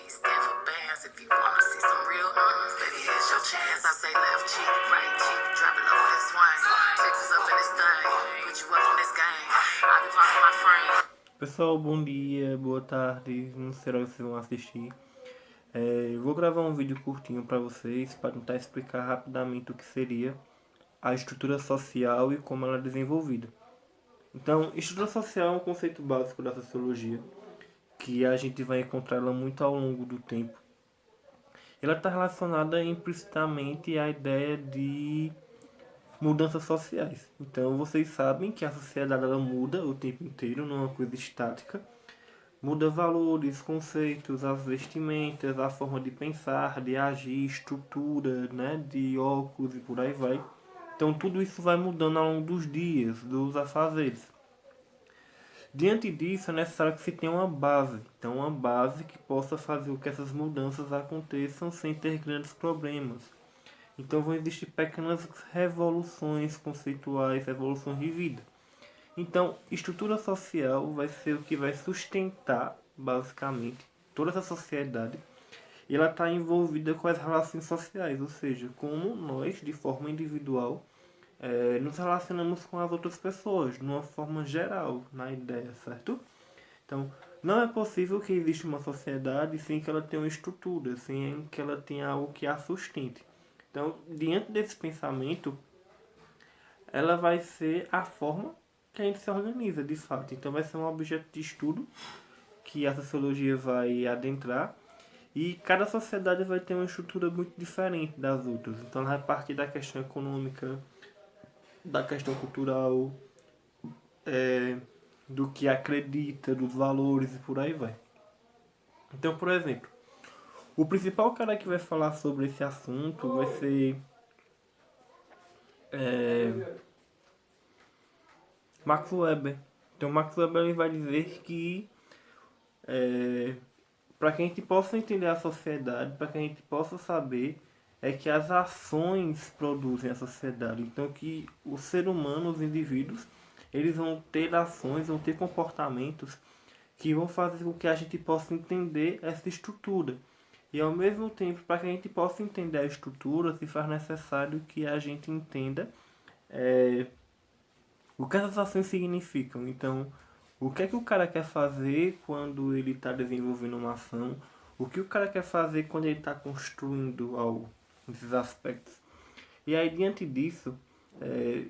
stand for bands if you wanna see some real baby, here's your chance. I say left cheek, right cheek, drop it low this swing. Texas up in this thing, put you up in this game. I be walking my frame. Pessoal, bom dia, boa tarde, não sei se vocês vão assistir. Eu vou gravar um vídeo curtinho para vocês para tentar explicar rapidamente o que seria a estrutura social e como ela é desenvolvida. Então, estrutura social é um conceito básico da sociologia que a gente vai encontrar ela muito ao longo do tempo. Ela está relacionada implicitamente à ideia de mudanças sociais. Então, vocês sabem que a sociedade ela muda o tempo inteiro, não é uma coisa estática. Muda valores, conceitos, as vestimentas, a forma de pensar, de agir, estrutura, né, de óculos e por aí vai. Então tudo isso vai mudando ao longo dos dias, dos afazeres. Diante disso é necessário que se tenha uma base. Então uma base que possa fazer com que essas mudanças aconteçam sem ter grandes problemas. Então vão existir pequenas revoluções conceituais, revoluções de vida. Então, estrutura social vai ser o que vai sustentar, basicamente, toda essa sociedade. E ela está envolvida com as relações sociais, ou seja, como nós, de forma individual, nos relacionamos com as outras pessoas, de uma forma geral, na ideia, certo? Então, não é possível que exista uma sociedade sem que ela tenha uma estrutura, sem que ela tenha algo que a sustente. Então, diante desse pensamento, ela vai ser a forma que a gente se organiza, de fato. Então vai ser um objeto de estudo que a sociologia vai adentrar e cada sociedade vai ter uma estrutura muito diferente das outras. Então ela vai partir da questão econômica, da questão cultural, do que acredita, dos valores e por aí vai. Então, por exemplo, o principal cara que vai falar sobre esse assunto vai ser Max Weber. Então Max Weber ele vai dizer que para que a gente possa entender a sociedade, para que a gente possa saber é que as ações produzem a sociedade. Então que o ser humano, os indivíduos, eles vão ter ações, vão ter comportamentos que vão fazer com que a gente possa entender essa estrutura. E ao mesmo tempo, para que a gente possa entender a estrutura, se faz necessário que a gente entenda o que essas ações significam. Então, o que é que o cara quer fazer quando ele está desenvolvendo uma ação? O que o cara quer fazer quando ele está construindo algo, nesses aspectos. E aí, diante disso,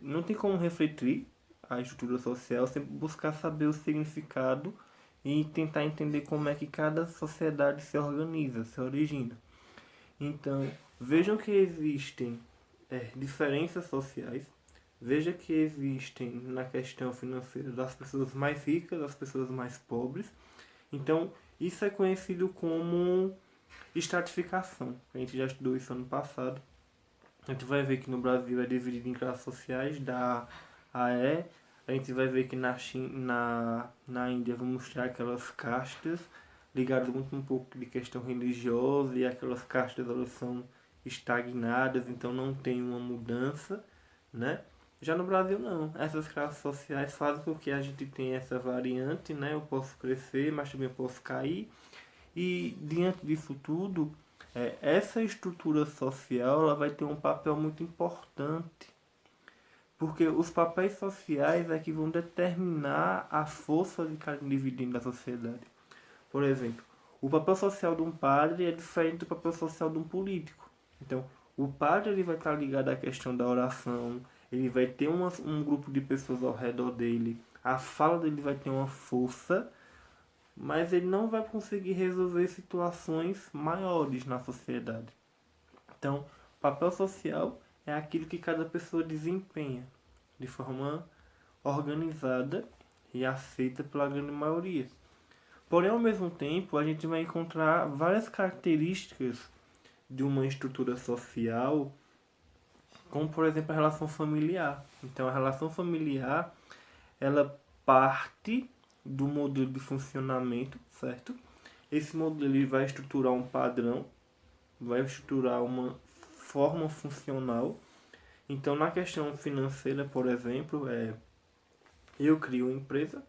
não tem como refletir a estrutura social sem buscar saber o significado e tentar entender como é que cada sociedade se organiza, se origina. Então, vejam que existem diferenças sociais. Veja que existem na questão financeira das pessoas mais ricas, das pessoas mais pobres. Então, isso é conhecido como estratificação. A gente já estudou isso ano passado. A gente vai ver que no Brasil é dividido em classes sociais, da A E. A gente vai ver que na China, na Índia vamos ter aquelas castas ligadas muito um pouco de questão religiosa e aquelas castas elas são estagnadas, então não tem uma mudança, né? Já no Brasil não. Essas classes sociais fazem com que a gente tenha essa variante, né? Eu posso crescer, mas também posso cair. E diante disso tudo, essa estrutura social ela vai ter um papel muito importante. Porque os papéis sociais é que vão determinar a força de cada indivíduo da sociedade. Por exemplo, o papel social de um padre é diferente do papel social de um político. Então, o padre ele vai estar ligado à questão da oração, ele vai ter um grupo de pessoas ao redor dele, a fala dele vai ter uma força, mas ele não vai conseguir resolver situações maiores na sociedade. Então, papel social é aquilo que cada pessoa desempenha de forma organizada e aceita pela grande maioria. Porém, ao mesmo tempo, a gente vai encontrar várias características de uma estrutura social, como por exemplo a relação familiar. Então a relação familiar ela parte do modelo de funcionamento, certo? Esse modelo ele vai estruturar um padrão, vai estruturar uma forma funcional. Então na questão financeira, por exemplo, eu crio uma empresa,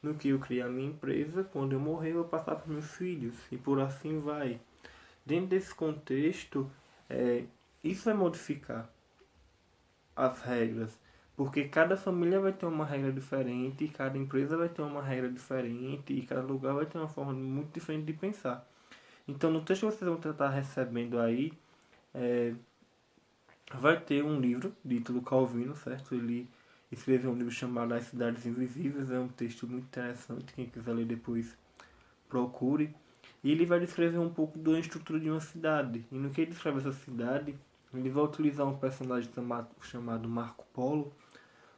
No que eu criar minha empresa, quando eu morrer, eu vou passar para meus filhos. E por assim vai. Dentro desse contexto, isso vai modificar as regras. Porque cada família vai ter uma regra diferente, cada empresa vai ter uma regra diferente, e cada lugar vai ter uma forma muito diferente de pensar. Então, no texto que vocês vão estar recebendo aí, vai ter um livro de Ítalo Calvino, certo? Ele escreveu um livro chamado As Cidades Invisíveis, é um texto muito interessante, quem quiser ler depois procure. E ele vai descrever um pouco da estrutura de uma cidade. E no que ele descreve essa cidade, ele vai utilizar um personagem chamado Marco Polo,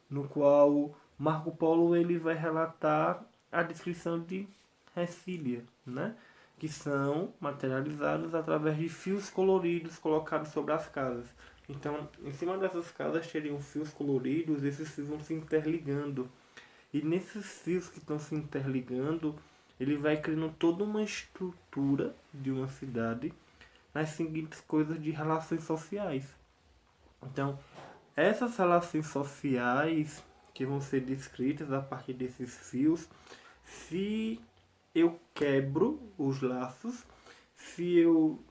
no qual Marco Polo ele vai relatar a descrição de Ressília, né? Que são materializados através de fios coloridos colocados sobre as casas. Então, em cima dessas casas teriam fios coloridos, esses fios vão se interligando. E nesses fios que estão se interligando, ele vai criando toda uma estrutura de uma cidade nas seguintes coisas de relações sociais. Então, essas relações sociais que vão ser descritas a partir desses fios, se eu quebro os laços, se eu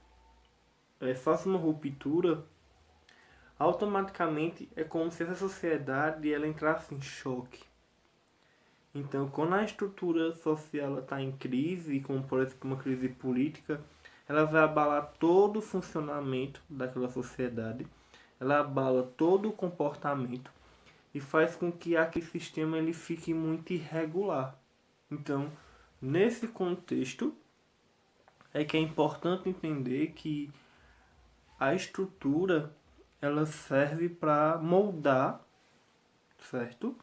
faço uma ruptura, automaticamente é como se essa sociedade ela entrasse em choque. Então, quando a estrutura social está em crise, como por exemplo uma crise política, ela vai abalar todo o funcionamento daquela sociedade, ela abala todo o comportamento e faz com que aquele sistema ele fique muito irregular. Então, nesse contexto, é que é importante entender que a estrutura ela serve para moldar, certo?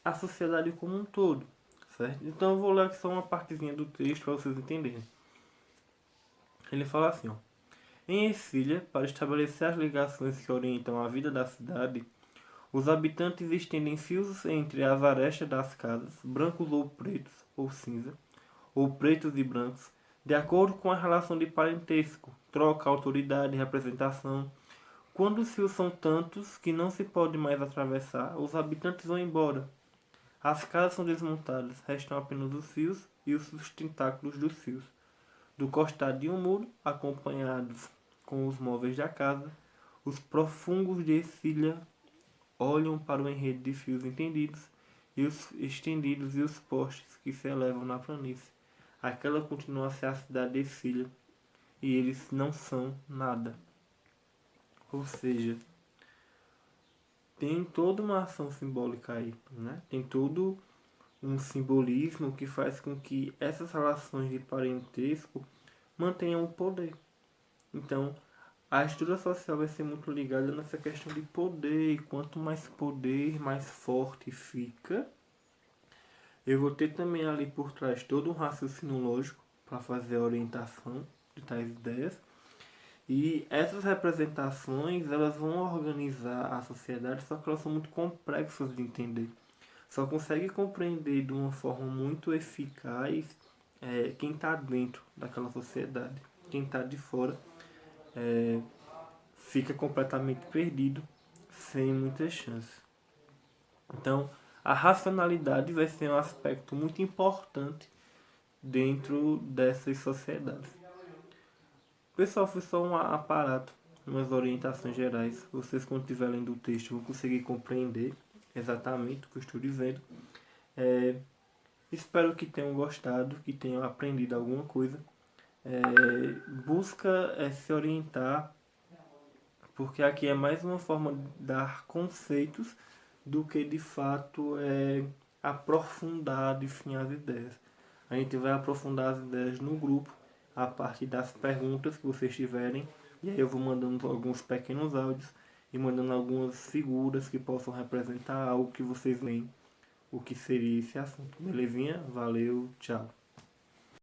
A sociedade como um todo, certo? Então eu vou ler aqui só uma partezinha do texto para vocês entenderem. Ele fala assim, ó. Em Ercília, para estabelecer as ligações que orientam a vida da cidade, os habitantes estendem fios entre as arestas das casas, brancos ou cinza, ou pretos e brancos, de acordo com a relação de parentesco, troca, autoridade, representação. Quando os fios são tantos que não se pode mais atravessar, os habitantes vão embora. As casas são desmontadas, restam apenas os fios e os sustentáculos dos fios. Do costado de um muro, acompanhados com os móveis da casa, os profungos de Ercília olham para o enredo de fios estendidos e os postes que se elevam na planície. Aquela continua a ser a cidade de Ercília, e eles não são nada. Ou seja, tem toda uma ação simbólica aí, né? Tem todo um simbolismo que faz com que essas relações de parentesco mantenham o poder. Então, a estrutura social vai ser muito ligada nessa questão de poder. E quanto mais poder, mais forte fica. Eu vou ter também ali por trás todo um raciocínio lógico para fazer a orientação de tais ideias. E essas representações, elas vão organizar a sociedade, só que elas são muito complexas de entender. Só consegue compreender de uma forma muito eficaz quem está dentro daquela sociedade. Quem está de fora fica completamente perdido, sem muitas chances. Então, a racionalidade vai ser um aspecto muito importante dentro dessas sociedades. Pessoal, foi só um aparato, umas orientações gerais. Vocês, quando estiverem lendo o texto, vão conseguir compreender exatamente o que eu estou dizendo. Espero que tenham gostado, que tenham aprendido alguma coisa. Busca se orientar, porque aqui é mais uma forma de dar conceitos do que de fato aprofundar, definir as ideias. A gente vai aprofundar as ideias no grupo, a partir das perguntas que vocês tiverem, e aí eu vou mandando alguns pequenos áudios e mandando algumas figuras que possam representar algo que vocês veem, o que seria esse assunto. Belezinha? Valeu, tchau.